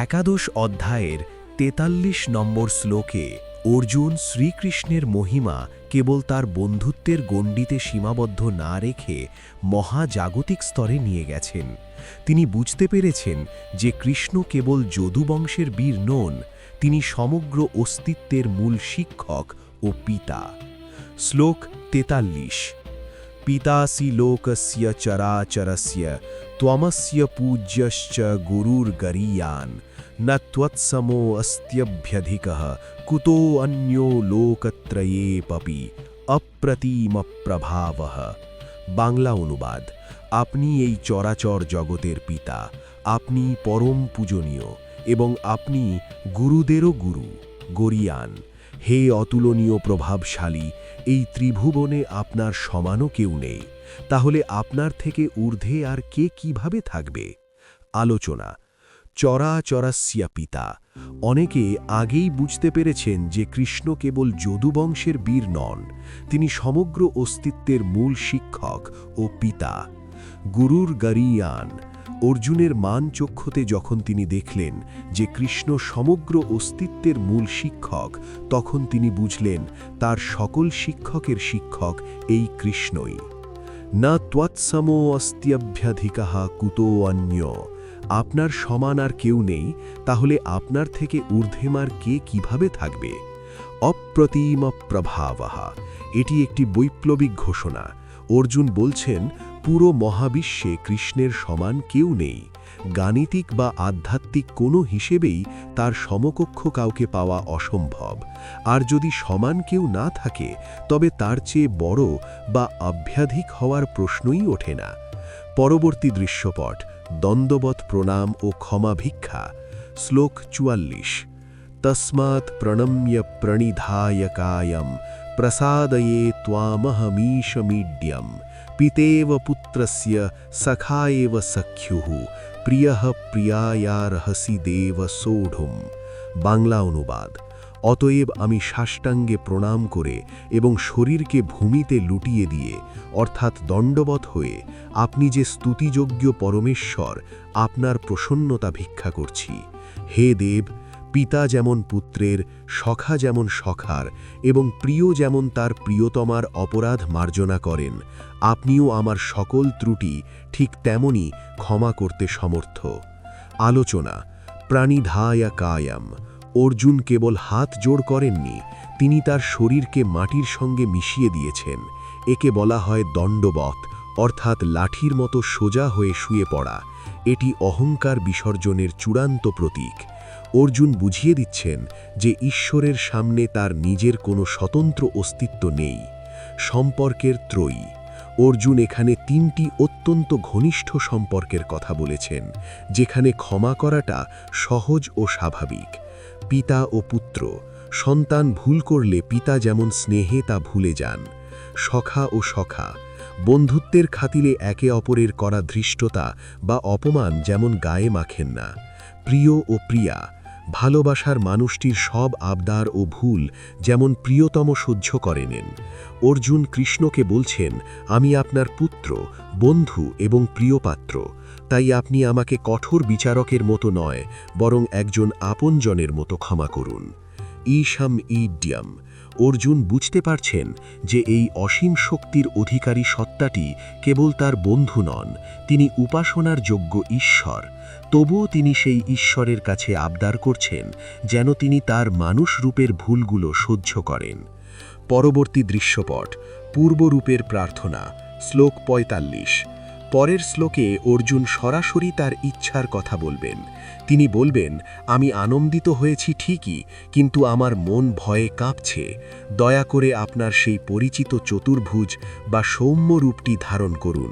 একাদশ অধ্যায়ের ৪৩ নম্বর শ্লোকে অর্জুন শ্রীকৃষ্ণের মহিমা কেবল তার বন্ধুত্বের গণ্ডিতে সীমাবদ্ধ না রেখে মহাজাগতিক স্তরে নিয়ে গেছেন। তিনি বুঝতে পেরেছেন যে কৃষ্ণ কেবল যদুবংশের বীর নন, তিনি সমগ্র অস্তিত্বের মূল শিক্ষক ও পিতা। শ্লোক ৪৩। পিতাসি লোকস্য চরাচরস্য ত্বমস্য পূজ্যশ্চ গুরুর্গরীয়ান ন ত্বৎসমো অস্ত্যভ্যধিকঃ কুতো অন্যো লোকত্রয়েপি অপ্রতিম প্রভাবঃ। বাংলা অনুবাদ: আপনি এই চরাচর জগতের পিতা, আপনি পরম পূজনীয় এবং আপনি গুরুদেরও গুরু, গরীয়ান। হে অতুলনীয় প্রভাবশালী, এই ত্রিভুবনে আপনার সমানও কেউ নেই। তাহলে আপনার থেকে ঊর্ধ্বে আর কে কিভাবে থাকবে? আলোচনা: চরাচরস্য পিতা। অনেকে আগেই বুঝতে পেরেছেন যে কৃষ্ণ কেবল যদুবংশের বীর নন, তিনি সমগ্র অস্তিত্বের মূল শিক্ষক ও পিতা। গুরুর গরীয়ান। অর্জুনের মান চক্ষুতে যখন তিনি দেখলেন যে কৃষ্ণ সমগ্র অস্তিত্বের মূল শিক্ষক, তখন তিনি বুঝলেন তার সকল শিক্ষকের শিক্ষক এই কৃষ্ণই। না ত্বৎসমো অস্ত্যভ্যধিকঃ কুতো অন্য। আপনার সমান আর কেউ নেই, তাহলে আপনার থেকে ঊর্ধ্বেমার কে কিভাবে থাকবে? অপ্রতিম প্রভাবঃ। এটি একটি বৈপ্লবিক ঘোষণা। অর্জুন বলছেন, পুরো মহাবিশ্বে কৃষ্ণের সমান কেউ নেই। গাণিতিক বা আধ্যাত্মিক কোনো হিসেবেই তার সমকক্ষ কাউকে পাওয়া অসম্ভব। আর যদি সমান কেউ না থাকে, তবে তার চেয়ে বড় বা অভ্যাধিক হওয়ার প্রশ্নই ওঠে না। পরবর্তী দৃশ্যপট: দ্বন্দ্ববৎ প্রণাম ও ক্ষমা ভিক্ষা। শ্লোক ৪৪। তস্মাৎ প্রণম্য প্রণিধায় কায়ম প্রসাদয়ে ত্বামহমীশমীড্যম পিতেব পুত্রস্য সখায়েব সখ্যুঃ প্রিয়ঃ প্রিয়ায়ার্হসি দেব সোঢ়ুম। বাংলা অনুবাদ: অতএব আমি সাষ্টাঙ্গে প্রণাম করে এবং শরীরকে ভূমিতে লুটিয়ে দিয়ে, অর্থাৎ দণ্ডবৎ হয়ে, আপনি যে স্তুতিযোগ্য পরমেশ্বর, আপনার প্রসন্নতা ভিক্ষা করছি। হে দেব, পিতা যেমন পুত্রের, সখা যেমন সখার এবং প্রিয় যেমন তার প্রিয়তমার অপরাধ মার্জনা করেন, আপনিও আমার সকল ত্রুটি ঠিক তেমনি ক্ষমা করতে সমর্থ। আলোচনা: প্রাণিধায় কায়াম। অর্জুন কেবল হাত জোড় করেননি, তিনি তার শরীরকে মাটির সঙ্গে মিশিয়ে দিয়েছেন। একে বলা হয় দণ্ডবৎ, অর্থাৎ লাঠির মতো সোজা হয়ে শুয়ে পড়া। এটি অহংকার বিসর্জনের চূড়ান্ত প্রতীক। অর্জুন বুঝিয়ে দিচ্ছেন যে ঈশ্বরের সামনে তার নিজের কোনো স্বতন্ত্র অস্তিত্ব নেই। সম্পর্কের ত্রয়ী। অর্জুন এখানে তিনটি অত্যন্ত ঘনিষ্ঠ সম্পর্কের কথা বলেছেন, যেখানে ক্ষমা করাটা সহজ ও স্বাভাবিক। পিতা ও পুত্র। সন্তান ভুল করলে পিতা যেমন স্নেহে তা ভুলে যান। সখা ও সখা। বন্ধুত্বের খাতিরে একে অপরের করা ধৃষ্টতা বা অপমান যেমন গায়ে মাখেন না। প্রিয় ও প্রিয়া। ভালোবাসার মানুষটির সব আবদার ও ভুল যেমন প্রিয়তম সহ্য করে নেন। অর্জুন কৃষ্ণকে বলছেন, আমি আপনার পুত্র, বন্ধু এবং প্রিয় পাত্র, তাই আপনি আমাকে কঠোর বিচারকের মতো নয়, বরং একজন আপনজনের মতো ক্ষমা করুন। ঈশাম ঈড্যম। অর্জুন বুঝতে পারছেন যে এই অসীম শক্তির অধিকারী সত্তাটি কেবল তার বন্ধু নন, তিনি উপাসনার যোগ্য ঈশ্বর। তবুও তিনি সেই ঈশ্বরের কাছে আবদার করছেন যেন তিনি তার মানুষ রূপের ভুলগুলো সহ্য করেন। পরবর্তী দৃশ্যপট: পূর্বরূপের প্রার্থনা। শ্লোক ৪৫। পরের শ্লোকে অর্জুন সরাসরি তার ইচ্ছার কথা বলবেন। তিনি বলবেন, আমি আনন্দিত হয়েছি ঠিকই, কিন্তু আমার মন ভয়ে কাঁপছে। দয়া করে আপনার সেই পরিচিত চতুর্ভুজ বা সৌম্য রূপটি ধারণ করুন।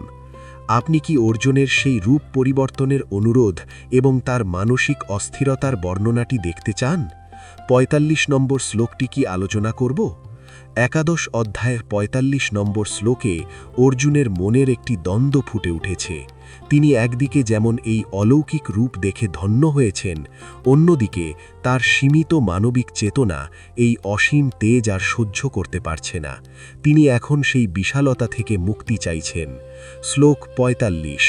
আপনি কি অর্জুনের সেই রূপ পরিবর্তনের অনুরোধ এবং তার মানসিক অস্থিরতার বর্ণনাটি দেখতে চান? ৪৫ নম্বর শ্লোকটি কি আলোচনা করব? একাদশ অধ্যায়ের ৪৫ নম্বর শ্লোকে অর্জুনের মনের একটি দ্বন্দ্ব ফুটে উঠেছে। তিনি একদিকে যেমন এই অলৌকিক রূপ দেখে ধন্য হয়েছেন, অন্যদিকে তার সীমিত মানবিক চেতনা এই অসীম তেজ আর সহ্য করতে পারছে না। তিনি এখন সেই বিশালতা থেকে মুক্তি চাইছেন। শ্লোক ৪৫।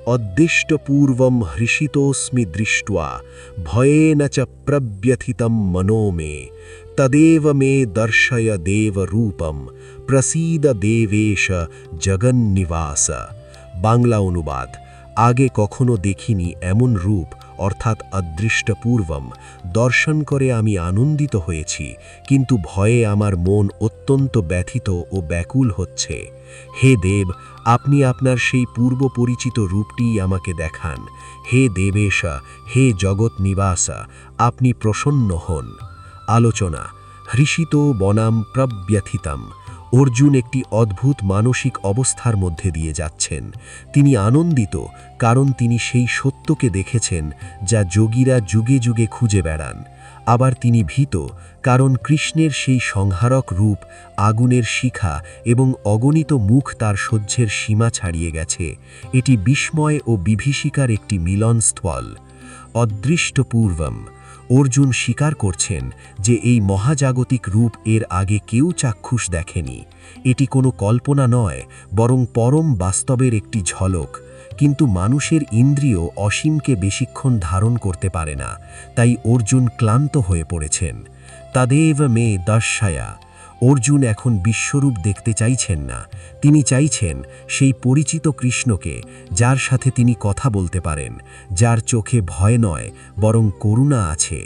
অদ্দিষ্টপূর্বম হৃষিতোস্মি দৃष्ट्वा ভয়েন চ প্রব্যথিতম মনো মে তদেব মে দর্শয় দেবরূপম প্রসীদ দেবেশ জগন্নিবাস। বাংলা অনুবাদ: আগে কখনো দেখিনি এমন রূপ, অর্থাৎ অদৃষ্টপূর্বম দর্শন করে আমি আনন্দিত হয়েছি, কিন্তু ভয়ে আমার মন অত্যন্ত ব্যথিত ও ব্যাকুল হচ্ছে। হে দেব, আপনি আপনার সেই পূর্ব পরিচিত রূপটিই আমাকে দেখান। হে দেবেশা, হে জগৎ নিবাসা, আপনি প্রসন্ন হন। আলোচনা: হৃষিত বনাম প্রব্যথিতম। অর্জুন একটি অদ্ভুত মানসিক অবস্থার মধ্যে দিয়ে যাচ্ছেন। তিনি আনন্দিত কারণ তিনি সেই সত্যকে দেখেছেন যা যোগীরা যুগে যুগে খুঁজে বেড়ান। আবার তিনি ভীত কারণ কৃষ্ণের সেই সংহারক রূপ, আগুনের শিখা এবং অগণিত মুখ তার সহ্যের সীমা ছাড়িয়ে গেছে। এটি বিস্ময় ও বিভীষিকার একটি মিলনস্থল। অদৃষ্টপূর্বম: অর্জুন স্বীকার করছেন যে এই মহাজাগতিক রূপ এর আগে কেউ চাক্ষুষ দেখেনি। এটি কোনো কল্পনা নয়, বরং পরম বাস্তবের একটি ঝলক। কিন্তু মানুষের ইন্দ্রিয় অসীমকে বেশিক্ষণ ধারণ করতে পারে না, তাই অর্জুন ক্লান্ত হয়ে পড়েছেন। তদেব মে দর্শয়া। অর্জুন এখন বিশ্বরূপ দেখতে চাইছেন না, তিনি চাইছেন সেই পরিচিত কৃষ্ণকে, যার সাথে তিনি কথা বলতে পারেন, যার চোখে ভয় নয় বরং করুণা আছে।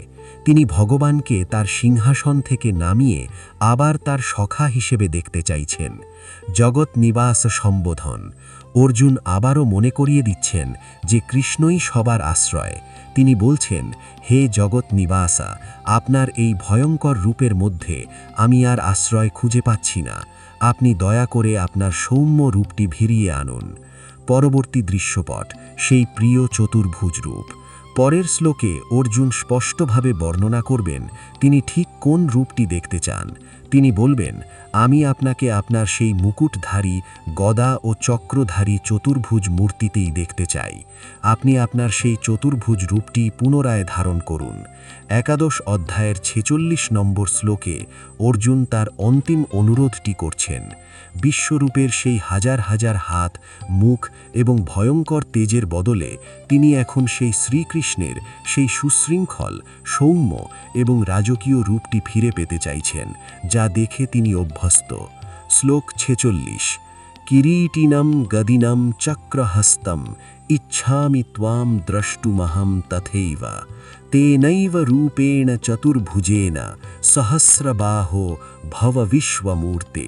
তিনি ভগবানকে তার সিংহাসন থেকে নামিয়ে আবার তার সখা হিসেবে দেখতে চাইছেন। জগৎ নিবাস সম্বোধন: অর্জুন আবারও মনে করিয়ে দিচ্ছেন যে কৃষ্ণই সবার আশ্রয়। তিনি বলছেন, হে জগৎ নিবাসা, আপনার এই ভয়ঙ্কর রূপের মধ্যে আমি আর আশ্রয় খুঁজে পাচ্ছি না। আপনি দয়া করে আপনার সৌম্য রূপটি ফিরিয়ে আনুন। পরবর্তী দৃশ্যপট: সেই প্রিয় চতুর্ভুজ রূপ। পরের শ্লোকে অর্জুন স্পষ্টভাবে বর্ণনা করবেন তিনি ঠিক কোন রূপটি দেখতে চান। তিনি বলবেন, আমি আপনাকে আপনার সেই মুকুটধারী, গদা ও চক্রধারী চতুর্ভুজ মূর্তিতেই দেখতে চাই। আপনি আপনার সেই চতুর্ভুজ রূপটি পুনরায় ধারণ করুন। একাদশ অধ্যায়ের 46 নম্বর শ্লোকে অর্জুন তার অন্তিম অনুরোধটি করছেন। বিশ্বরূপের সেই হাজার হাজার হাত, মুখ এবং ভয়ঙ্কর তেজের বদলে তিনি এখন সেই শ্রীকৃষ্ণের সেই সুশৃঙ্খল, সৌম্য এবং রাজকীয় রূপটি ফিরে পেতে চাইছেন, যা দেখে তিনি অভ্যস্ত। শ্লোক 46: কিরীটিনম গদিনম চক্রহস্তম ইচ্ছামি ত্বাম দ্রষ্টুমহম তথৈব তেনৈব রূপেণ চতুর্ভুজেন সহস্রবাহো ভব বিশ্বমূর্তে।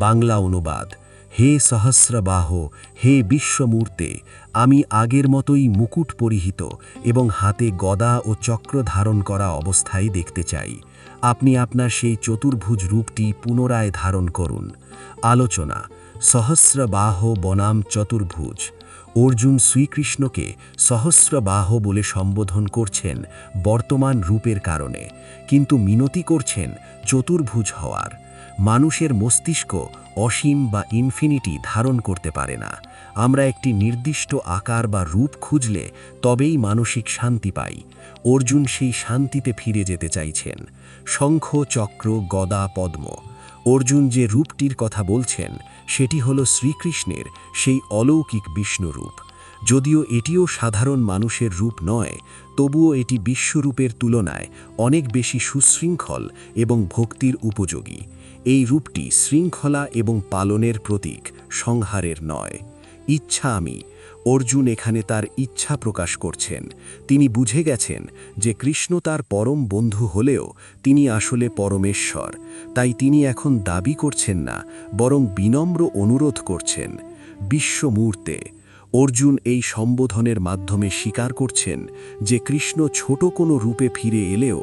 বাংলা অনুবাদ: হে সহস্রবাহ, হে বিশ্বমূর্তে, আমি আগের মতোই মুকুট পরিহিত এবং হাতে গদা ও চক্র ধারণ করা অবস্থায় দেখতে চাই। আপনি আপনার সেই চতুর্ভুজ রূপটি পুনরায় ধারণ করুন। আলোচনা: সহস্রবাহ বনাম চতুর্ভুজ। অর্জুন শ্রীকৃষ্ণকে সহস্রবাহ বলে সম্বোধন করছেন বর্তমান রূপের কারণে, কিন্তু মিনতি করছেন চতুর্ভুজ হওয়ার। মানুষের মস্তিষ্ক অসীম বা ইনফিনিটি ধারণ করতে পারে না। আমরা একটি নির্দিষ্ট আকার বা রূপ খুঁজলে তবেই মানসিক শান্তি পাই। অর্জুন সেই শান্তিতে ফিরে যেতে চাইছেন। শঙ্খ, চক্র, গদা, পদ্ম। অর্জুন যে রূপটির কথা বলছেন সেটি হল শ্রীকৃষ্ণের সেই অলৌকিক বিষ্ণুরূপ। যদিও এটিও সাধারণ মানুষের রূপ নয়, তবুও এটি বিশ্বরূপের তুলনায় অনেক বেশি সুশৃঙ্খল এবং ভক্তির উপযোগী। এই রূপটি শৃঙ্খলা এবং পালনের প্রতীক, সংহারের নয়। ইচ্ছা আমি। অর্জুন এখানে তার ইচ্ছা প্রকাশ করছেন। তিনি বুঝে গেছেন যে কৃষ্ণ তার পরম বন্ধু হলেও তিনি আসলে পরমেশ্বর। তাই তিনি এখন দাবি করছেন না, বরং বিনম্র অনুরোধ করছেন। বিশ্বমূর্তে। অর্জুন এই সম্বোধনের মাধ্যমে স্বীকার করছেন যে কৃষ্ণ ছোট কোনো রূপে ফিরে এলেও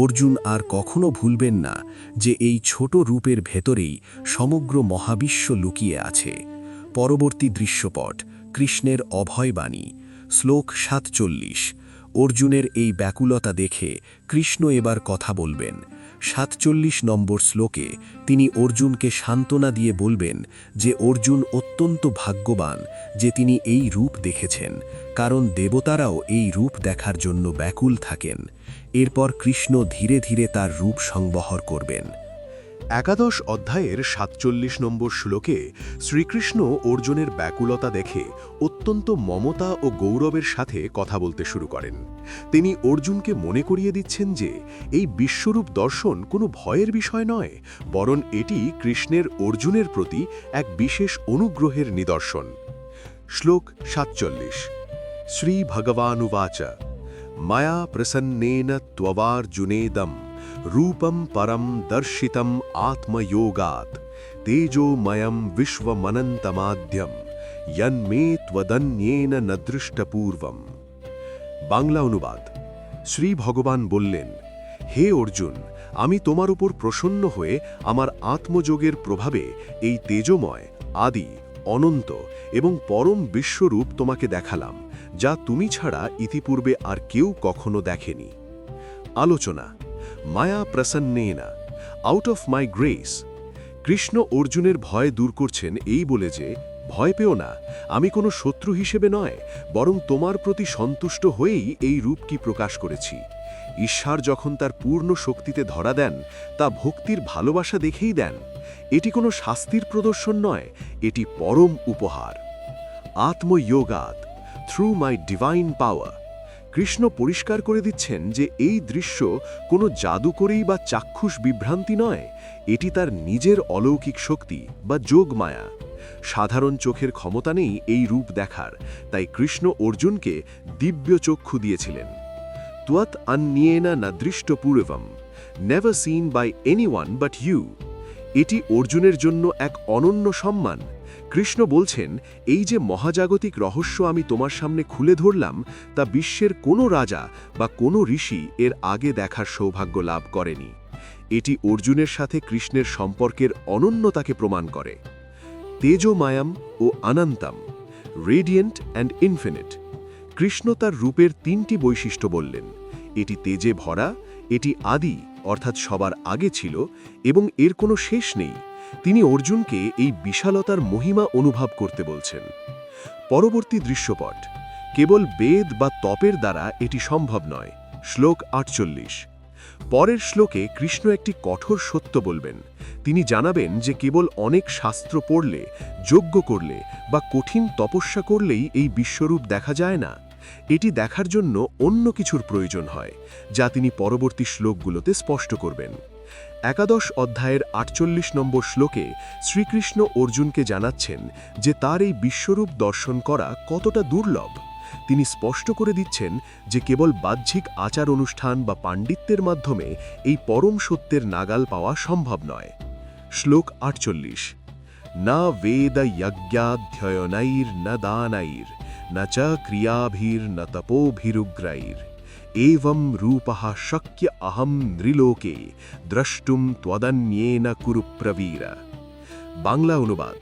অর্জুন আর কখনো ভুলবেন না যে এই ছোট রূপের ভেতরেই সমগ্র মহাবিশ্ব লুকিয়ে আছে। পরবর্তী দৃশ্যপট: কৃষ্ণের অভয়বাণী। শ্লোক 47: অর্জুনের এই ব্যাকুলতা দেখে কৃষ্ণ এবার কথা বলবেন। 47 নম্বর শ্লোকে তিনি অর্জুনকে সান্ত্বনা দিয়ে বলবেন যে অর্জুন অত্যন্ত ভাগ্যবান যে তিনি এই রূপ দেখেছেন, কারণ দেবতারাও এই রূপ দেখার জন্য ব্যাকুল থাকেন। এরপর কৃষ্ণ ধীরে ধীরে তার রূপ সংবহর করবেন। একাদশ অধ্যায়ের ৪৭ নম্বর শ্লোকে শ্রীকৃষ্ণ অর্জুনের ব্যাকুলতা দেখে অত্যন্ত মমতা ও গৌরবের সাথে কথা বলতে শুরু করেন। তিনি অর্জুনকে মনে করিয়ে দিচ্ছেন যে এই বিশ্বরূপ দর্শন কোনো ভয়ের বিষয় নয়, বরং এটি কৃষ্ণের অর্জুনের প্রতি এক বিশেষ অনুগ্রহের নিদর্শন। শ্লোক ৪৭। শ্রী ভগবানুবাচ মায়া প্রসন্নেন ত্ববার্জুনেদম রূপম পরম দর্শিতম আত্ময়োগাৎ তেজোময়ম বিশ্বমনন্তমাদ্যম यन्मे त्वदन्येन न दृष्टपूर्वम। বাংলা অনুবাদ। শ্রী ভগবান বললেন, হে অর্জুন, আমি তোমার উপর প্রসন্ন হয়ে আমার আত্মযোগের প্রভাবে এই তেজময়, আদি, অনন্ত এবং পরম বিশ্বরূপ তোমাকে দেখালাম, যা তুমি ছাড়া ইতিপূর্বে আর কেউ কখনো দেখেনি। আলোচনা। মায়া প্রসন্নেনা, out of my grace. Krishna অর্জুনের ভয় দূর করছেন এই বলে যে, ভয় পেও না, আমি কোনো শত্রু হিসেবে নয়, বরং তোমার প্রতি সন্তুষ্ট হয়েই এই রূপটি প্রকাশ করেছি। ঈশ্বর যখন তার পূর্ণ শক্তিতে ধরা দেন, তা ভক্তির ভালোবাসা দেখেই দেন। এটি কোনো শাস্তির প্রদর্শন নয়, এটি পরম উপহার। আত্মযোগাৎ, through my divine power. Krishna পরিষ্কার করে দিচ্ছেন যে এই দৃশ্য কোনো জাদু করেই বা চাক্ষুষ বিভ্রান্তি নয়, এটি তার নিজের অলৌকিক শক্তি বা যোগমায়া। সাধারণ চোখের ক্ষমতা নেই এই রূপ দেখার, তাই কৃষ্ণ অর্জুনকে দিব্য চক্ষু দিয়েছিলেন। ত্বৎ অন্যেনা ন দৃষ্টপূর্বম, never seen by anyone but you. এটি অর্জুনের জন্য এক অনন্য সম্মান। কৃষ্ণ বলছেন, এই যে মহাজাগতিক রহস্য আমি তোমার সামনে খুলে ধরলাম, তা বিশ্বের কোনো রাজা বা কোনো ঋষি এর আগে দেখার সৌভাগ্য লাভ করেনি। এটি অর্জুনের সাথে কৃষ্ণের সম্পর্কের অনন্যতাকে প্রমাণ করে। তেজোমায়াম ও অনন্তম, রেডিয়েন্ট অ্যান্ড ইনফিনিট। কৃষ্ণ তার রূপের তিনটি বৈশিষ্ট্য বললেন। এটি তেজে ভরা, এটি আদি অর্থাৎ সবার আগে ছিল, এবং এর কোনো শেষ নেই। তিনি অর্জুনকে এই বিশালতার মহিমা অনুভব করতে বলছেন। পরবর্তী দৃশ্যপট। কেবল বেদ বা তপের দ্বারা এটি সম্ভব নয়। শ্লোক ৪৮। পরের শ্লোকে কৃষ্ণ একটি কঠোর সত্য বলবেন। তিনি জানাবেন যে কেবল অনেক শাস্ত্র পড়লে, যজ্ঞ করলে বা কঠিন তপস্যা করলেই এই বিশ্বরূপ দেখা যায় না। এটি দেখার জন্য অন্য কিছুর প্রয়োজন হয়, যা তিনি পরবর্তী শ্লোকগুলোতে স্পষ্ট করবেন। একাদশ অধ্যায়ের ৪৮ নম্বর শ্লোকে শ্রীকৃষ্ণ অর্জুনকে জানাচ্ছেন যে তার এই বিশ্বরূপ দর্শন করা কতটা দুর্লভ। তিনি স্পষ্ট করে দিচ্ছেন যে কেবল বাহ্যিক আচার অনুষ্ঠান বা পাণ্ডিত্যের মাধ্যমে এই পরম সত্যের নাগাল পাওয়া সম্ভব নয়। শ্লোক ৪৮। না বেদ যজ্ঞাধ্যয়নৈর ন দানৈর ন চ ক্রিয়াভির ন তপোভিরুগ্রৈর এবং রূপঃ শক্য অহম নৃলোকে দ্রষ্টুম ত্বদন্যেন কুরু প্রবীর। বাংলা অনুবাদ।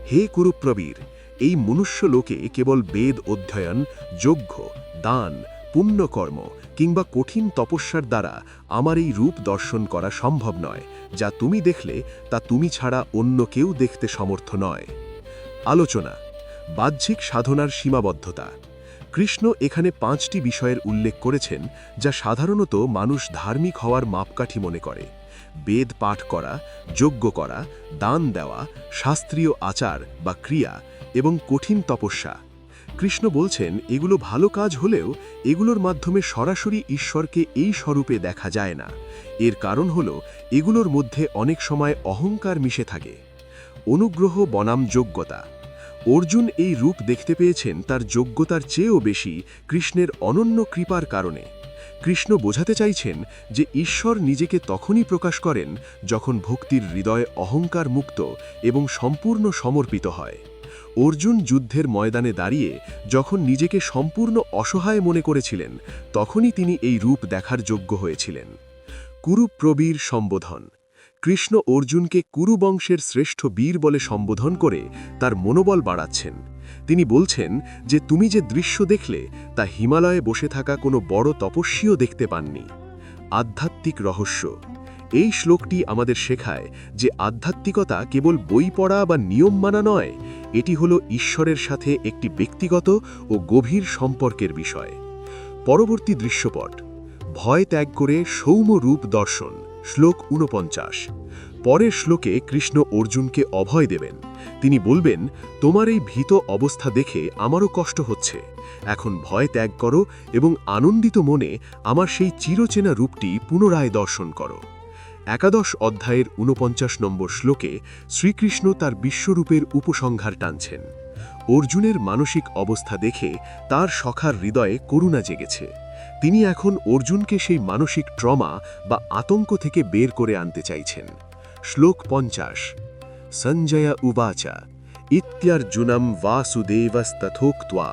হে কুরুপ্রবীর, এই মনুষ্য লোকে কেবল বেদ অধ্যয়ন, যজ্ঞ, দান, পুণ্যকর্ম কিংবা কঠিন তপস্যার দ্বারা আমার এই রূপ দর্শন করা সম্ভব নয়। যা তুমি দেখলে তা তুমি ছাড়া অন্য কেউ দেখতে সমর্থ নয়। আলোচনা। বাহ্যিক সাধনার সীমাবদ্ধতা। কৃষ্ণ এখানে ৫টি বিষয়ের উল্লেখ করেছেন, যা সাধারণত মানুষ ধার্মিক হওয়ার মাপকাঠি মনে করে। বেদ পাঠ করা, যজ্ঞ করা, দান দেওয়া, শাস্ত্রীয় আচার বা ক্রিয়া এবং কঠিন তপস্যা। কৃষ্ণ বলছেন এগুলো ভালো কাজ হলেও এগুলোর মাধ্যমে সরাসরি ঈশ্বরকে এই স্বরূপে দেখা যায় না। এর কারণ হল এগুলোর মধ্যে অনেক সময় অহংকার মিশে থাকে। অনুগ্রহ বনাম যোগ্যতা। অর্জুন এই রূপ দেখতে পেয়েছেন তার যোগ্যতার চেয়েও বেশি কৃষ্ণের অনন্য কৃপার কারণে। কৃষ্ণ বোঝাতে চাইছেন যে ঈশ্বর নিজেকে তখনই প্রকাশ করেন যখন ভক্তির হৃদয় অহংকার মুক্ত এবং সম্পূর্ণ সমর্পিত হয়। অর্জুন যুদ্ধের ময়দানে দাঁড়িয়ে যখন নিজেকে সম্পূর্ণ অসহায় মনে করেছিলেন, তখনই তিনি এই রূপ দেখার যোগ্য হয়েছিলেন। কুরুপ্রবীর সম্বোধন। কৃষ্ণ অর্জুনকে কুরু বংশের শ্রেষ্ঠ বীর বলে সম্বোধন করে তার মনোবল বাড়াচ্ছেন। তিনি বলছেন যে তুমি যে দৃশ্য দেখলে তা হিমালয়ে বসে থাকা কোনো বড় তপস্বীও দেখতে পাননি। আধ্যাত্মিক রহস্য। এই শ্লোকটি আমাদের শেখায় যে আধ্যাত্মিকতা কেবল বই পড়া বা নিয়ম মানা নয়, এটি হলো ঈশ্বরের সাথে একটি ব্যক্তিগত ও গভীর সম্পর্কের বিষয়। পরবর্তী দৃশ্যপট। ভয় ত্যাগ করে সৌম্য রূপ দর্শন। শ্লোক ৪৯। পরের শ্লোকে কৃষ্ণ অর্জুনকে অভয় দেবেন। তিনি বলবেন, তোমার এই ভীত অবস্থা দেখে আমারও কষ্ট হচ্ছে। এখন ভয় ত্যাগ করো এবং আনন্দিত মনে আমার সেই চিরচেনা রূপটি পুনরায় দর্শন করো। একাদশ অধ্যায়ের ৪৯ নম্বর শ্লোকে শ্রীকৃষ্ণ তার বিশ্বরূপের উপসংহার টানছেন। অর্জুনের মানসিক অবস্থা দেখে তার সখার হৃদয়ে করুণা জেগেছে। তিনি এখন অর্জুনকে সেই মানসিক ট্রমা বা আতঙ্ক থেকে বের করে আনতে চাইছেন। শ্লোক ৫০। সঞ্জয় উবাচা ইত্যর্জুনম বাসুদেবস্তথোক্ত্বা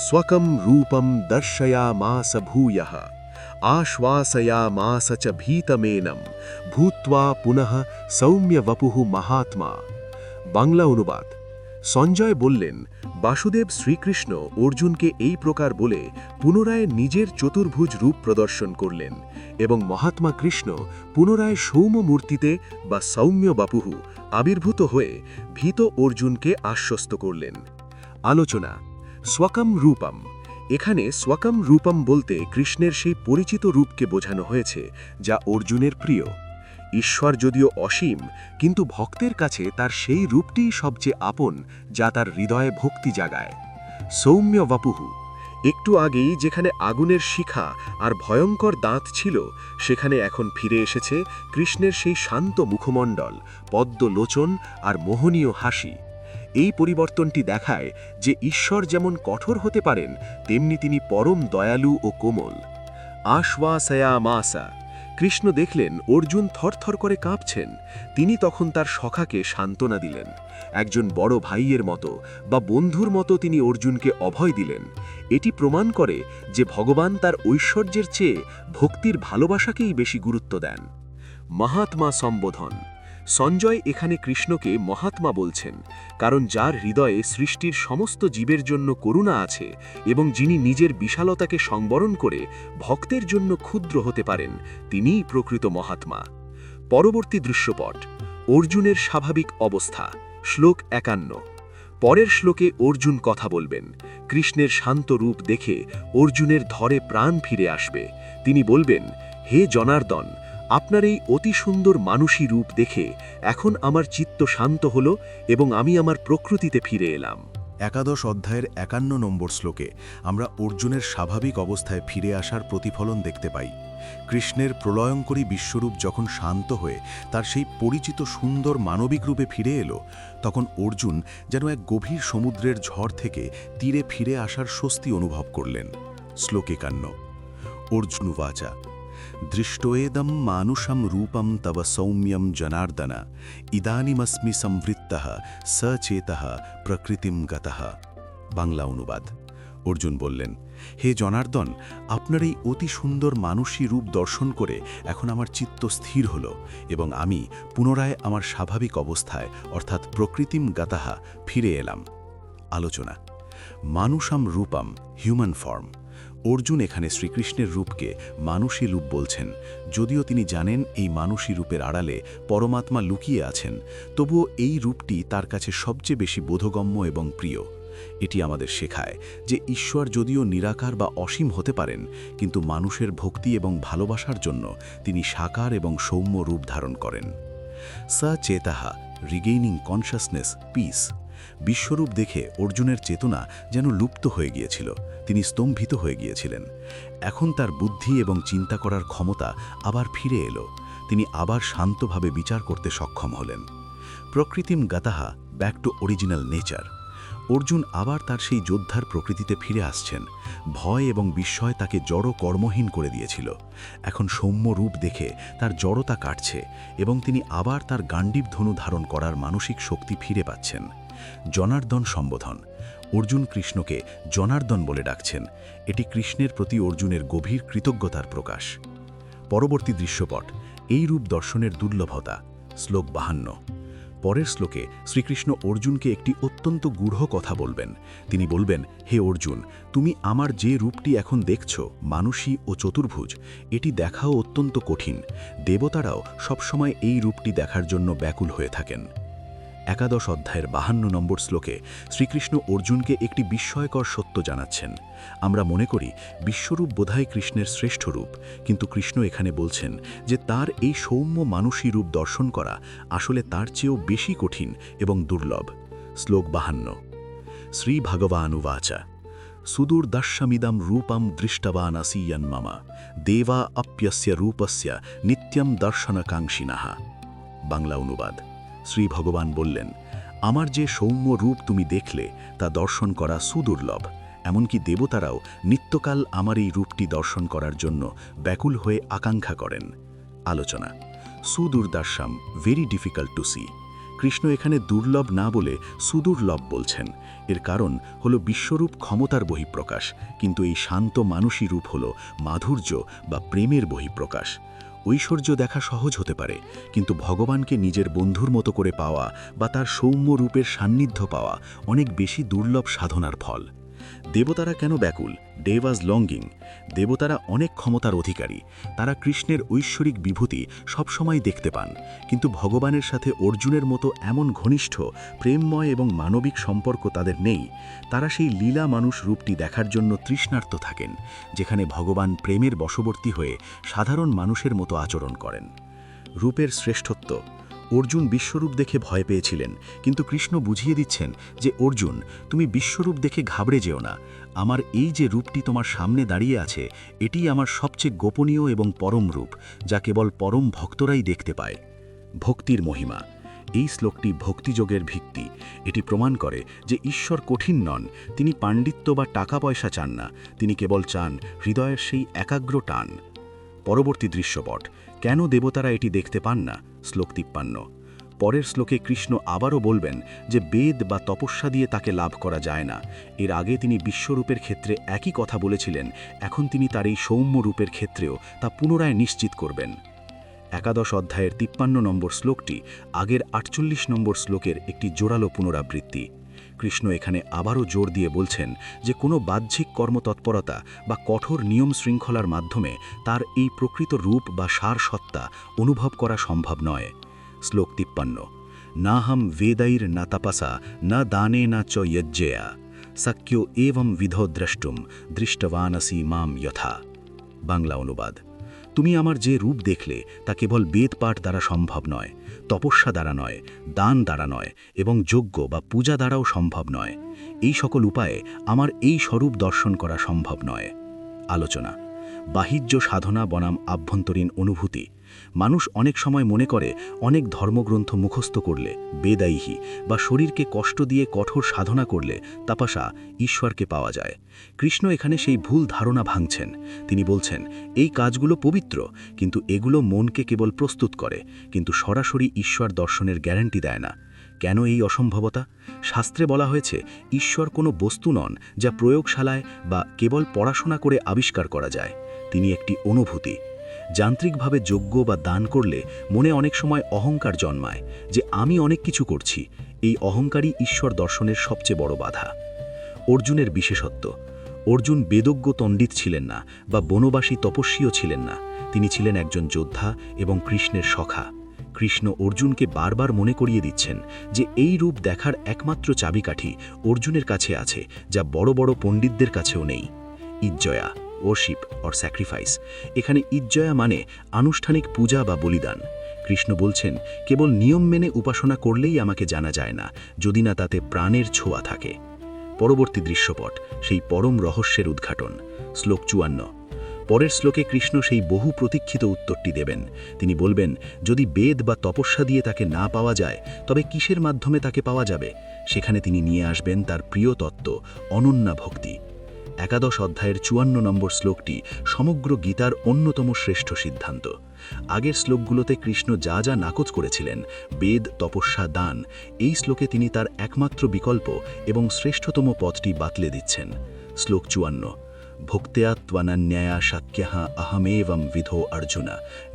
স্বকম রূপম দর্শয়ামাস ভূয়ঃ আশ্বাসয়ামাস চ ভীতমেনম ভূত্বা পুনঃ সৌম্য বপুঃ মহাত্মা। বাংলা অনুবাদ। সঞ্জয় বললেন, বাসুদেব শ্রীকৃষ্ণ অর্জুনকে এই প্রকার বলে পুনরায় নিজের চতুর্ভুজ রূপ প্রদর্শন করলেন এবং মহাত্মা কৃষ্ণ পুনরায় সৌম্য মূর্তিতে বা সৌম্য বাপুঃ আবির্ভূত হয়ে ভীত অর্জুনকে আশ্বস্ত করলেন। আলোচনা। স্বকম রূপম। এখানে স্বকম রূপম বলতে কৃষ্ণের সেই পরিচিত রূপকে বোঝানো হয়েছে যা অর্জুনের প্রিয়। ঈশ্বর যদিও অসীম, কিন্তু ভক্তের কাছে তার সেই রূপটিই সবচেয়ে আপন, যা তার হৃদয়ে ভক্তি জাগায়। সৌম্য বাপুঃ। একটু আগেই যেখানে আগুনের শিখা আর ভয়ঙ্কর দাঁত ছিল, সেখানে এখন ফিরে এসেছে কৃষ্ণের সেই শান্ত মুখমণ্ডল, পদ্মলোচন আর মোহনীয় হাসি। এই পরিবর্তনটি দেখায় যে ঈশ্বর যেমন কঠোর হতে পারেন, তেমনি তিনি পরম দয়ালু ও কোমল। আশ্বাসয়ামাসা। কৃষ্ণ দেখলেন অর্জুন থরথর করে কাঁপছেন। তিনি তখন তার সখাকে সান্ত্বনা দিলেন। একজন বড় ভাইয়ের মতো বা বন্ধুর মতো তিনি অর্জুনকে অভয় দিলেন। এটি প্রমাণ করে যে ভগবান তার ঐশ্বর্যের চেয়ে ভক্তির ভালোবাসাকেই বেশি গুরুত্ব দেন। মহাত্মা সম্বোধন। সঞ্জয় এখানে কৃষ্ণকে মহাত্মা বলছেন, কারণ যার হৃদয়ে সৃষ্টির সমস্ত জীবের জন্য করুণা আছে এবং যিনি নিজের বিশালতাকে সংবরণ করে ভক্তের জন্য ক্ষুদ্র হতে পারেন, তিনিই প্রকৃত মহাত্মা। পরবর্তী দৃশ্যপট। অর্জুনের স্বাভাবিক অবস্থা। শ্লোক ৫১। পরের শ্লোকে অর্জুন কথা বলবেন। কৃষ্ণের শান্ত রূপ দেখে অর্জুনের ধরে প্রাণ ফিরে আসবে। তিনি বলবেন, হে জনার্দন, আপনার এই অতি সুন্দর মানুষী রূপ দেখে এখন আমার চিত্ত শান্ত হল এবং আমি আমার প্রকৃতিতে ফিরে এলাম। একাদশ অধ্যায়ের ৫১ নম্বর শ্লোকে আমরা অর্জুনের স্বাভাবিক অবস্থায় ফিরে আসার প্রতিফলন দেখতে পাই। কৃষ্ণের প্রলয়ঙ্করী বিশ্বরূপ যখন শান্ত হয়ে তার সেই পরিচিত সুন্দর মানবিক রূপে ফিরে এলো, তখন অর্জুন যেন এক গভীর সমুদ্রের ঝড় থেকে তীরে ফিরে আসার স্বস্তি অনুভব করলেন। শ্লোক ৫১। অর্জুন উবাচা দৃষ্টয়েদম মানুষম রূপম তব সৌম্যম জনার্দন ইদানিমস্মি সংবৃত্তঃ সচেতঃ প্রকৃতিম গতঃ। বাংলা অনুবাদ। অর্জুন বললেন, হে জনার্দন, আপনার এই অতি সুন্দর মানুষী রূপ দর্শন করে এখন আমার চিত্ত স্থির হল এবং আমি পুনরায় আমার স্বাভাবিক অবস্থায় অর্থাৎ প্রকৃতিম গতঃ ফিরে এলাম। আলোচনা। মানুষম রূপম, হিউম্যান ফর্ম। অর্জুন এখানে শ্রীকৃষ্ণের রূপকে মানুষী রূপ বলছেন। যদিও তিনি জানেন এই মানুষী রূপের আড়ালে পরমাত্মা লুকিয়ে আছেন, তবুও এই রূপটি তার কাছে সবচেয়ে বেশি বোধগম্য এবং প্রিয়। এটি আমাদের শেখায় যে ঈশ্বর যদিও নিরাকার বা অসীম হতে পারেন, কিন্তু মানুষের ভক্তি এবং ভালোবাসার জন্য তিনি সাকার এবং সৌম্য রূপ ধারণ করেন। সচেতঃ, রিগেইনিং কনশাসনেস, পিস। বিশ্বরূপ দেখে অর্জুনের চেতনা যেন লুপ্ত হয়ে গিয়েছিল। তিনি স্তম্ভিত হয়ে গিয়েছিলেন। এখন তার বুদ্ধি এবং চিন্তা করার ক্ষমতা আবার ফিরে এলো। তিনি আবার শান্তভাবে বিচার করতে সক্ষম হলেন। প্রকৃতিম গতঃ, back to original nature. Arjun আবার তার সেই যোদ্ধার প্রকৃতিতে ফিরে আসছেন। ভয় এবং বিস্ময় তাকে জড় কর্মহীন করে দিয়েছিল। এখন সৌম্য রূপ দেখে তার জড়তা কাটছে এবং তিনি আবার তার গাণ্ডীব ধনু ধারণ করার মানসিক শক্তি ফিরে পাচ্ছেন। জনার্দন সম্বোধন। অর্জুন কৃষ্ণকে জনার্দন বলে ডাকছেন। এটি কৃষ্ণের প্রতি অর্জুনের গভীর কৃতজ্ঞতার প্রকাশ। পরবর্তী দৃশ্যপট। এই রূপ দর্শনের দুর্লভতা। শ্লোক ৫২। পরের শ্লোকে শ্রীকৃষ্ণ অর্জুনকে একটি অত্যন্ত গূঢ় কথা বলবেন। তিনি বলবেন, হে অর্জুন, তুমি আমার যে রূপটি এখন দেখছ, মানুষী ও চতুর্ভুজ, এটি দেখাও অত্যন্ত কঠিন। দেবতারাও সবসময় এই রূপটি দেখার জন্য ব্যাকুল হয়ে থাকেন। একাদশ অধ্যায়ের 52 নম্বর শ্লোকে শ্রীকৃষ্ণ অর্জুনকে একটি বিস্ময়কর সত্য জানাচ্ছেন। আমরা মনে করি বিশ্বরূপ বোধহয় কৃষ্ণের শ্রেষ্ঠ রূপ, কিন্তু কৃষ্ণ এখানে বলছেন যে তার এই সৌম্য মানসী রূপ দর্শন করা আসলে তার চেয়েও বেশি কঠিন এবং দুর্লভ। শ্লোক 52। শ্রী ভগবানুবাচা সুদূরদর্শমিদম রূপম দৃষ্টবান আসিয়ন মম দেবা অপ্যস্য রূপস্য নিত্যম দর্শনকাঙ্ক্ষিণঃ। বাংলা অনুবাদ। শ্রী ভগবান বললেন, আমার যে সৌম্য রূপ তুমি দেখলে তা দর্শন করা সুদুর্লভ। এমনকি দেবতারাও নিত্যকাল আমার এই রূপটি দর্শন করার জন্য ব্যাকুল হয়ে আকাঙ্ক্ষা করেন। আলোচনা। সুদূরদর্শম, very difficult to see. Krishna এখানে দুর্লভ না বলে সুদুর্লভ বলছেন। এর কারণ হল বিশ্বরূপ ক্ষমতার বহিঃপ্রকাশ, কিন্তু এই শান্ত মানসী রূপ হল মাধুর্য বা প্রেমের বহিঃপ্রকাশ। ঐশ্বর্য দেখা সহজ হতে পারে, কিন্তু ভগবানকে নিজের বন্ধুর মতো করে পাওয়া বা তার সৌম্য রূপের সান্নিধ্য পাওয়া অনেক বেশি দুর্লভ সাধনার ফল। দেবতারা কেন ব্যাকুল? দেবাজ লঙ্গিং। দেবতারা অনেক ক্ষমতার অধিকারী, তারা কৃষ্ণের ঐশ্বরিক বিভূতি সবসময় দেখতে পান, কিন্তু ভগবানের সাথে অর্জুনের মতো এমন ঘনিষ্ঠ, প্রেমময় এবং মানবিক সম্পর্ক তাদের নেই। তারা সেই লীলা মানুষ রূপটি দেখার জন্য তৃষ্ণার্ত থাকেন, যেখানে ভগবান প্রেমের বশবর্তী হয়ে সাধারণ মানুষের মতো আচরণ করেন। রূপের শ্রেষ্ঠত্ব। অর্জুন বিশ্বরূপ দেখে ভয় পেয়েছিলেন, কিন্তু কৃষ্ণ বুঝিয়ে দিচ্ছেন যে অর্জুন, তুমি বিশ্বরূপ দেখে ঘাবড়ে যেও না। আমার এই যে রূপটি তোমার সামনে দাঁড়িয়ে আছে, এটি আমার সবচেয়ে গোপনীয় এবং পরম রূপ, যা কেবল পরম ভক্তরাই দেখতে পায়। ভক্তির মহিমা। এই শ্লোকটি ভক্তিযোগের ভিত্তি। এটি প্রমাণ করে যে ঈশ্বর কঠিন নন, তিনি পাণ্ডিত্য বা টাকা পয়সা চান না, তিনি কেবল চান হৃদয়ের সেই একাগ্র টান। পরবর্তী দৃশ্যপট। কেন দেবতারা এটি দেখতে পান না? শ্লোক 53। পরের শ্লোকে কৃষ্ণ আবারও বলবেন যে বেদ বা তপস্যা দিয়ে তাকে লাভ করা যায় না। এর আগে তিনি বিশ্বরূপের ক্ষেত্রে একই কথা বলেছিলেন, এখন তিনি তার এই সৌম্য রূপের ক্ষেত্রেও তা পুনরায় নিশ্চিত করবেন। একাদশ অধ্যায়ের 53 নম্বর শ্লোকটি আগের 48 নম্বর শ্লোকের একটি জোরালো পুনরাবৃত্তি। কৃষ্ণ এখানে আবারও জোর দিয়ে বলছেন যে কোনো বাহ্যিক কর্মতৎপরতা বা কঠোর নিয়ম শৃঙ্খলার মাধ্যমে তার এই প্রকৃত রূপ বা সার সত্তা অনুভব করা সম্ভব নয়। শ্লোক 53। না হম বেদাইর না তপসা না দানে না চ যজ্ঞেয়া শক্যো এবং বিধো দ্রষ্টুম দৃষ্টবানসি মাম যথা। বাংলা অনুবাদ। তুমি আমার যে রূপ দেখলে তা কেবল বেদ পাঠ দ্বারা সম্ভব নয়, তপস্যা দ্বারা নয়, দান দ্বারা নয় এবং যজ্ঞ বা পূজা দ্বারাও সম্ভব নয়। এই সকল উপায়ে আমার এই স্বরূপ দর্শন করা সম্ভব নয়। আলোচনা। বাহ্য সাধনা বনাম আভ্যন্তরীণ অনুভূতি। মানুষ অনেক সময় মনে করে অনেক ধর্মগ্রন্থ মুখস্থ করলে, বেদাইহি বা শরীরকে কষ্ট দিয়ে কঠোর সাধনা করলে তপস্যা ঈশ্বরকে পাওয়া যায়। কৃষ্ণ এখানে সেই ভুল ধারণা ভাঙছেন। তিনি বলছেন, এই কাজগুলো পবিত্র, কিন্তু এগুলো মনকে কেবল প্রস্তুত করে, কিন্তু সরাসরি ঈশ্বর দর্শনের গ্যারান্টি দেয় না। কেন এই অসম্ভবতা? শাস্ত্রে বলা হয়েছে ঈশ্বর কোনো বস্তু নন যা প্রয়োগশালায় বা কেবল পড়াশোনা করে আবিষ্কার করা যায়। তিনি একটি অনুভূতি। যান্ত্রিকভাবে যজ্ঞ বা দান করলে মনে অনেক সময় অহংকার জন্মায় যে আমি অনেক কিছু করছি। এই অহংকারই ঈশ্বর দর্শনের সবচেয়ে বড় বাধা। অর্জুনের বিশেষত্ব। অর্জুন বেদজ্ঞ পণ্ডিত ছিলেন না বা বনবাসী তপস্বীও ছিলেন না, তিনি ছিলেন একজন যোদ্ধা এবং কৃষ্ণের সখা। কৃষ্ণ অর্জুনকে বারবার মনে করিয়ে দিচ্ছেন যে এই রূপ দেখার একমাত্র চাবিকাঠি অর্জুনের কাছে আছে, যা বড় বড় পণ্ডিতদের কাছেও নেই। ইজ্জয়া, ওরশিপ অর স্যাক্রিফাইস। এখানে ইজ্জয়া মানে আনুষ্ঠানিক পূজা বা বলিদান। কৃষ্ণ বলছেন, কেবল নিয়ম মেনে উপাসনা করলেই আমাকে জানা যায় না, যদি না তাতে প্রাণের ছোঁয়া থাকে। পরবর্তী দৃশ্যপট, সেই পরম রহস্যের উদ্ঘাটন। শ্লোক 54। পরের শ্লোকে কৃষ্ণ সেই বহু প্রতীক্ষিত উত্তরটি দেবেন। তিনি বলবেন, যদি বেদ বা তপস্যা দিয়ে তাকে না পাওয়া যায়, তবে কিসের মাধ্যমে তাকে পাওয়া যাবে? সেখানে তিনি নিয়ে আসবেন তার প্রিয় তত্ত্ব, অনন্যা ভক্তি। একাদশ অধ্যায়ের 54 নম্বর শ্লোকটি সমগ্র গীতার অন্যতম শ্রেষ্ঠ সিদ্ধান্ত। আগের শ্লোকগুলোতে কৃষ্ণ যা যা নাকচ করেছিলেন, বেদ, তপস্যা, দান, এই শ্লোকে তিনি তার একমাত্র বিকল্প এবং শ্রেষ্ঠতম পথটি বাতলে দিচ্ছেন। শ্লোক 54। ভক্ত্যা ত্বনন্যয়া শক্যঃ অহমেবং বিধো অর্জুন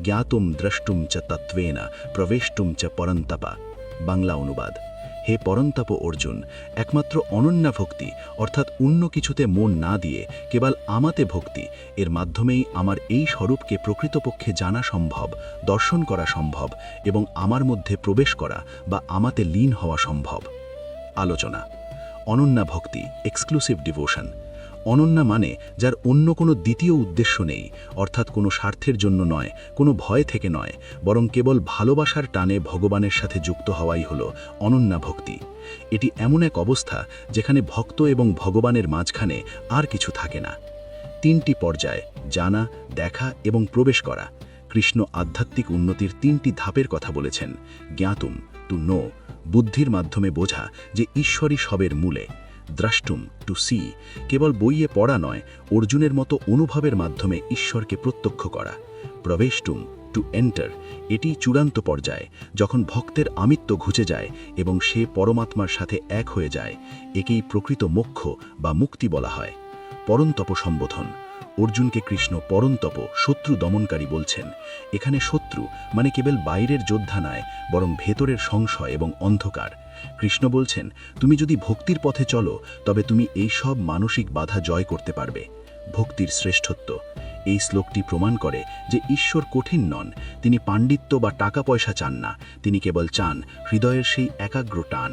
জ্ঞাতুম দ্রষ্টুম চ তত্ত্বেন প্রবেষ্টুম চ পরন্তপা। বাংলা অনুবাদ। হে পরন্তাপ অর্জুন, একমাত্র অনন্যা ভক্তি অর্থাৎ অন্য কিছুতে মন না দিয়ে কেবল আমাতে ভক্তি এর মাধ্যমেই আমার এই স্বরূপকে প্রকৃতপক্ষে জানা সম্ভব, দর্শন করা সম্ভব এবং আমার মধ্যে প্রবেশ করা বা আমাতে লীন হওয়া সম্ভব। আলোচনা। অনন্যা ভক্তি, এক্সক্লুসিভ ডিভোশন। অনন্যা মানে যার অন্য কোনো দ্বিতীয় উদ্দেশ্য নেই, অর্থাৎ কোনো স্বার্থের জন্য নয়, কোনো ভয় থেকে নয়, বরং কেবল ভালোবাসার টানে ভগবানের সাথে যুক্ত হওয়াই হলো অনন্যা ভক্তি। এটি এমন এক অবস্থা যেখানে ভক্ত এবং ভগবানের মাঝখানে আর কিছু থাকে না। 3টি পর্যায়: জানা, দেখা এবং প্রবেশ করা। কৃষ্ণ আধ্যাত্মিক উন্নতির 3টি ধাপের কথা বলেছেন। জ্ঞাতুম, টু নো, বুদ্ধির মাধ্যমে বোঝা যে ঈশ্বরই সবের মূলে। দ্রষ্টুম, টু সি, কেবল বইয়ে পড়া নয়, অর্জুনের মতো অনুভবের মাধ্যমে ঈশ্বরকে প্রত্যক্ষ করা। প্রবেষ্টুম, টু এন্টার, এটি চূড়ান্ত পর্যায়, যখন ভক্তের আমিত্ব ঘুচে যায় এবং সে পরমাত্মার সাথে এক হয়ে যায়। একেই প্রকৃত মোক্ষ বা মুক্তি বলা হয়। পরন্তপ সম্বোধন। অর্জুনকে কৃষ্ণ পরন্তপ, শত্রু দমনকারী বলছেন। এখানে শত্রু মানে কেবল বাইরের যোদ্ধা নয়, বরং ভেতরের সংশয় এবং অন্ধকার। কৃষ্ণ বলছেন, তুমি যদি ভক্তির পথে চলো তবে তুমি এই সব মানসিক বাধা জয় করতে পারবে। ভক্তির শ্রেষ্ঠত্ব। এই শ্লোকটি প্রমাণ করে যে ঈশ্বর কঠিন নন, তিনি পাণ্ডিত্য বা টাকা পয়সা চান না, তিনি কেবল চান হৃদয়ের সেই একাগ্র টান।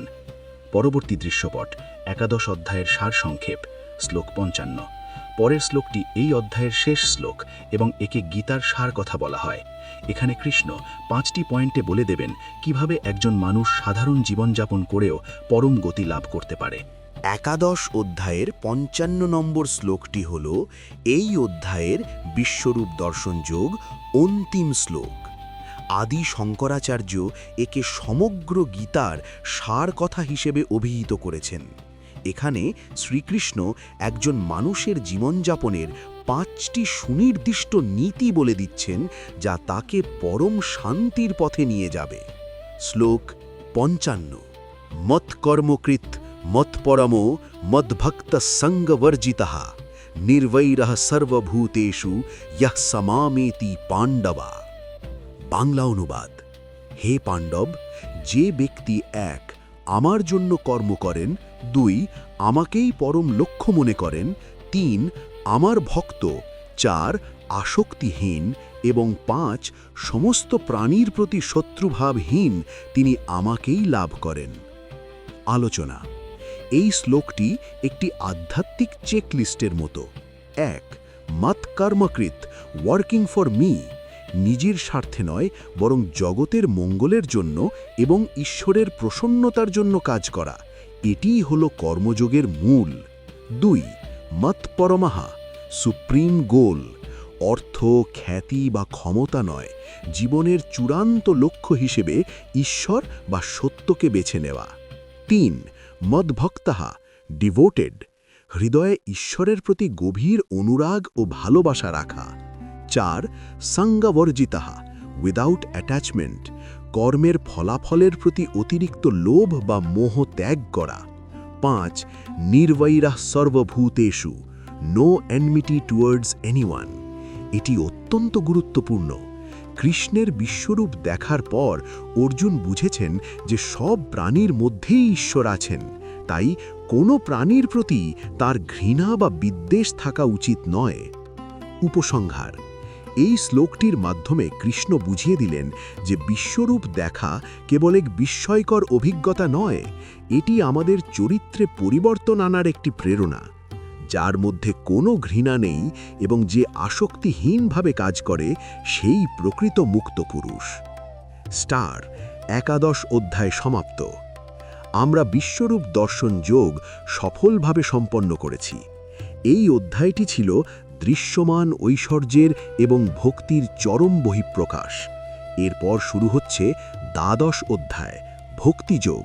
পরবর্তী দৃশ্যপট, 11 অধ্যায়ের সারসংক্ষেপ, শ্লোক 55। পরের শ্লোকটি এই অধ্যায়ের শেষ শ্লোক এবং একে গীতার সার কথা বলা হয়। এখানে কৃষ্ণ 5টি পয়েন্টে বলে দেবেন কিভাবে একজন মানুষ সাধারণ জীবনযাপন করেও পরম গতি লাভ করতে পারে। 11 অধ্যায়ের 55 নম্বর শ্লোকটি হল এই অধ্যায়ের বিশ্বরূপ দর্শন যোগ অন্তিম শ্লোক। আদি শঙ্করাচার্য একে সমগ্র গীতার সার কথা হিসেবে অভিহিত করেছেন। এখানে শ্রীকৃষ্ণ একজন মানুষের জীবনযাপনের 5টি সুনির্দিষ্ট নীতি বলে দিচ্ছেন, যা তাকে পরম শান্তির পথে নিয়ে যাবে। শ্লোক 55। মৎকর্মকৃত মৎপরমো মদ্ভক্ত সঙ্গবর্জিতঃ নির্বৈরঃ সর্বভূতেষু ইয়ঃ সমামেতি পাণ্ডবা। বাংলা অনুবাদ: হে পাণ্ডব, যে ব্যক্তি 1 আমার জন্য কর্ম করেন, 2 আমাকেই পরম লক্ষ্য মনে করেন, 3 আমার ভক্ত, 4 আসক্তিহীন এবং 5 সমস্ত প্রাণীর প্রতি শত্রুভাবহীন, তিনি আমাকেই লাভ করেন। আলোচনা। এই শ্লোকটি একটি আধ্যাত্মিক চেকলিস্টের মতো। 1 মত কর্মকৃত, ওয়ার্কিং ফর মি, নিজের স্বার্থে নয় বরং জগতের মঙ্গলের জন্য এবং ঈশ্বরের প্রসন্নতার জন্য কাজ করা, এটিই হলো কর্মযোগের মূল। 2 মত পরমাহা, সুপ্রিম গোল, অর্থ, খ্যাতি বা ক্ষমতা নয়, জীবনের চূড়ান্ত লক্ষ্য হিসেবে ঈশ্বর বা সত্যকে বেছে নেওয়া। 3 মদ্ভক্তাহা, ডিভোটেড, হৃদয়ে ঈশ্বরের প্রতি গভীর অনুরাগ ও ভালোবাসা রাখা। 4 সঙ্গবর্জিতাহা, উইদাউট অ্যাটাচমেন্ট, কর্মের ফলাফলের প্রতি অতিরিক্ত লোভ বা মোহ ত্যাগ করা। 5 নির্বৈরঃ সর্বভূতেষু, নো এনমিটি টুয়ার্ডস এনিওয়ান। এটি অত্যন্ত গুরুত্বপূর্ণ। কৃষ্ণের বিশ্বরূপ দেখার পর অর্জুন বুঝেছেন যে সব প্রাণীর মধ্যেই ঈশ্বর আছেন, তাই কোনো প্রাণীর প্রতি তার ঘৃণা বা বিদ্বেষ থাকা উচিত নয়। উপসংহার। এই শ্লোকটির মাধ্যমে কৃষ্ণ বুঝিয়ে দিলেন যে বিশ্বরূপ দেখা কেবল এক বিস্ময়কর অভিজ্ঞতা নয়, এটি আমাদের চরিত্রে পরিবর্তন আনার একটি প্রেরণা। যার মধ্যে কোনো ঘৃণা নেই এবং যে আসক্তিহীনভাবে কাজ করে, সেই প্রকৃত মুক্ত পুরুষ। স্টার। 11 অধ্যায় সমাপ্ত। আমরা বিশ্বরূপ দর্শন যোগ সফলভাবে সম্পন্ন করেছি। এই অধ্যায়টি ছিল দৃশ্যমান ঐশ্বর্যের এবং ভক্তির চরম বহিঃপ্রকাশ। এরপর শুরু হচ্ছে 12 অধ্যায়, ভক্তিযোগ।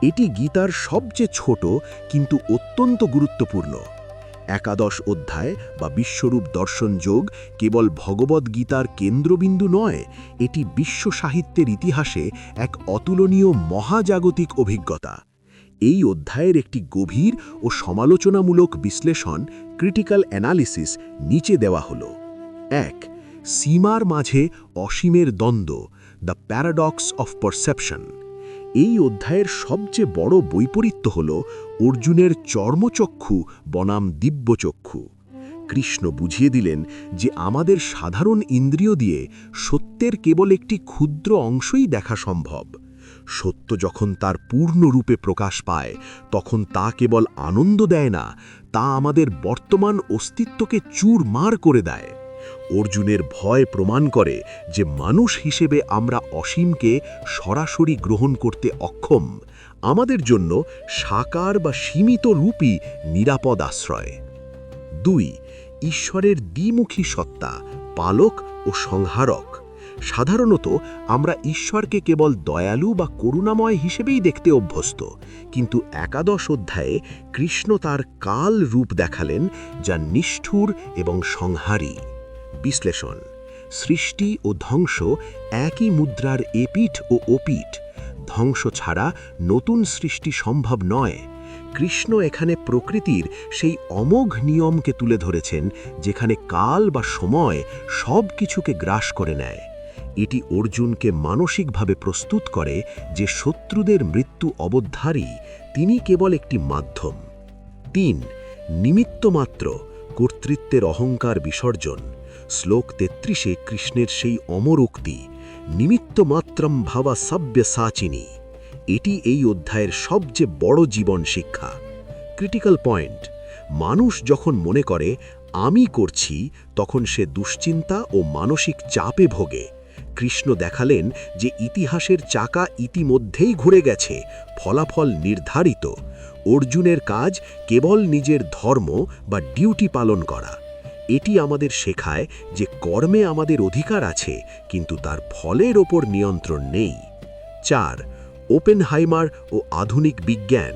এটি গীতার সবচেয়ে ছোট কিন্তু অত্যন্ত গুরুত্বপূর্ণ। 11 অধ্যায় বা বিশ্বরূপ দর্শন যোগ কেবল ভগবদ্গীতার কেন্দ্রবিন্দু নয়, এটি বিশ্ব সাহিত্যের ইতিহাসে এক অতুলনীয় মহাজাগতিক অভিজ্ঞতা। এই অধ্যায়ের একটি গভীর ও সমালোচনামূলক বিশ্লেষণ, ক্রিটিক্যাল অ্যানালিসিস, নিচে দেওয়া হলো। 1 সীমার মাঝে অসীমের দ্বন্দ্ব, দ্য প্যারাডক্স অফ পারসেপশন। এই অধ্যায়ের সবচেয়ে বড় বৈপরীত্য হল অর্জুনের চর্মচক্ষু বনাম দিব্যচক্ষু। কৃষ্ণ বুঝিয়ে দিলেন যে আমাদের সাধারণ ইন্দ্রিয় দিয়ে সত্যের কেবল একটি ক্ষুদ্র অংশই দেখা সম্ভব। সত্য যখন তার পূর্ণ রূপে প্রকাশ পায় তখন তা কেবল আনন্দ দেয় না, তা আমাদের বর্তমান অস্তিত্বকে চুরমার করে দেয়। অর্জুনের ভয় প্রমাণ করে যে মানুষ হিসেবে আমরা অসীমকে সরাসরি গ্রহণ করতে অক্ষম। আমাদের জন্য সাকার বা সীমিত রূপই নিরাপদ আশ্রয়। 2. ঈশ্বরের দ্বিমুখী সত্তা, পালক ও সংহারক। সাধারণত আমরা ঈশ্বরকে কেবল দয়ালু বা করুণাময় হিসেবেই দেখতে অভ্যস্ত, কিন্তু একাদশ অধ্যায়ে কৃষ্ণ তার কাল রূপ দেখালেন, যা নিষ্ঠুর এবং সংহারী। বিশ্লেষণ: সৃষ্টি ও ধ্বংস একই মুদ্রার এপিঠ ও ওপিঠ। ধ্বংস ছাড়া নতুন সৃষ্টি সম্ভব নয়। কৃষ্ণ এখানে প্রকৃতির সেই অমোঘ নিয়মকে তুলে ধরেছেন, যেখানে কাল বা সময় সব কিছুকে গ্রাস করে নেয়। এটি অর্জুনকে মানসিকভাবে প্রস্তুত করে যে শত্রুদের মৃত্যু অবধারী, তিনি কেবল একটি মাধ্যম। 3. নিমিত্তমাত্র, কর্তৃত্বের অহংকার বিসর্জন। শ্লোক 33-এ কৃষ্ণের সেই অমর উক্তি, নিমিত্তমাত্রম ভাবা সাব্যসাচিনী। এটি এই অধ্যায়ের সবচেয়ে বড় জীবন শিক্ষা। ক্রিটিক্যাল পয়েন্ট: মানুষ যখন মনে করে আমি করছি, তখন সে দুশ্চিন্তা ও মানসিক চাপে ভোগে। কৃষ্ণ দেখালেন যে ইতিহাসের চাকা ইতিমধ্যেই ঘুরে গেছে, ফলাফল নির্ধারিত। অর্জুনের কাজ কেবল নিজের ধর্ম বা ডিউটি পালন করা। এটি আমাদের শেখায় যে কর্মে আমাদের অধিকার আছে, কিন্তু তার ফলের ওপর নিয়ন্ত্রণ নেই। 4. ওপেনহাইমার ও আধুনিক বিজ্ঞান।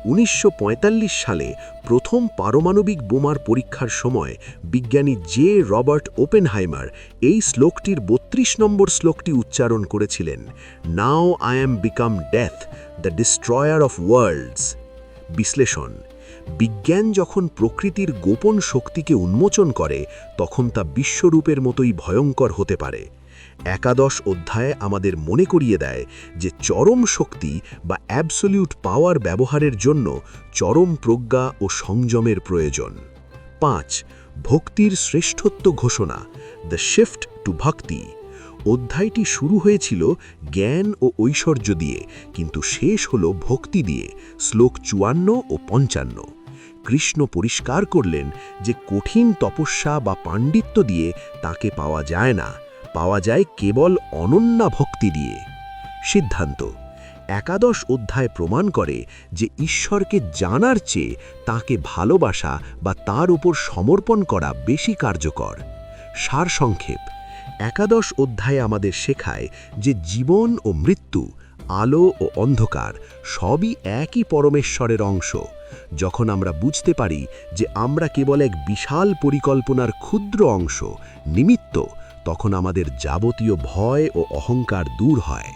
1945 সালে প্রথম পারমাণবিক বোমার পরীক্ষার সময় বিজ্ঞানী জে রবার্ট ওপেনহাইমার এই শ্লোকটির 32 নম্বর শ্লোকটি উচ্চারণ করেছিলেন, now I am become death, the destroyer of worlds. বিশ্লেষণ: বিজ্ঞান যখন প্রকৃতির গোপন শক্তিকে উন্মোচন করে, তখন তা বিশ্বরূপের মতোই ভয়ঙ্কর হতে পারে। একাদশ অধ্যায়ে আমাদের মনে করিয়ে দেয় যে চরম শক্তি বা অ্যাবসলিউট পাওয়ার ব্যবহারের জন্য চরম প্রজ্ঞা ও সংযমের প্রয়োজন। 5. ভক্তির শ্রেষ্ঠত্ব ঘোষণা, দ্য শিফট টু ভক্তি। অধ্যায়টি শুরু হয়েছিল জ্ঞান ও ঐশ্বর্য দিয়ে, কিন্তু শেষ হল ভক্তি দিয়ে। শ্লোক 54 ও 55। কৃষ্ণ পরিষ্কার করলেন যে কঠিন তপস্যা বা পাণ্ডিত্য দিয়ে তাকে পাওয়া যায় না, পাওয়া যায় কেবল অনন্যা ভক্তি দিয়ে। সিদ্ধান্ত: একাদশ অধ্যায় প্রমাণ করে যে ঈশ্বরকে জানার চেয়ে তাকে ভালোবাসা বা তার উপর সমর্পণ করা বেশি কার্যকর। সারসংক্ষেপ: একাদশ অধ্যায়ে আমাদের শেখায় যে জীবন ও মৃত্যু, আলো ও অন্ধকার সবই একই পরমেশ্বরের অংশ। যখন আমরা বুঝতে পারি যে আমরা কেবল এক বিশাল পরিকল্পনার ক্ষুদ্র অংশ, নিমিত্ত, তখন আমাদের যাবতীয় ভয় ও অহংকার দূর হয়।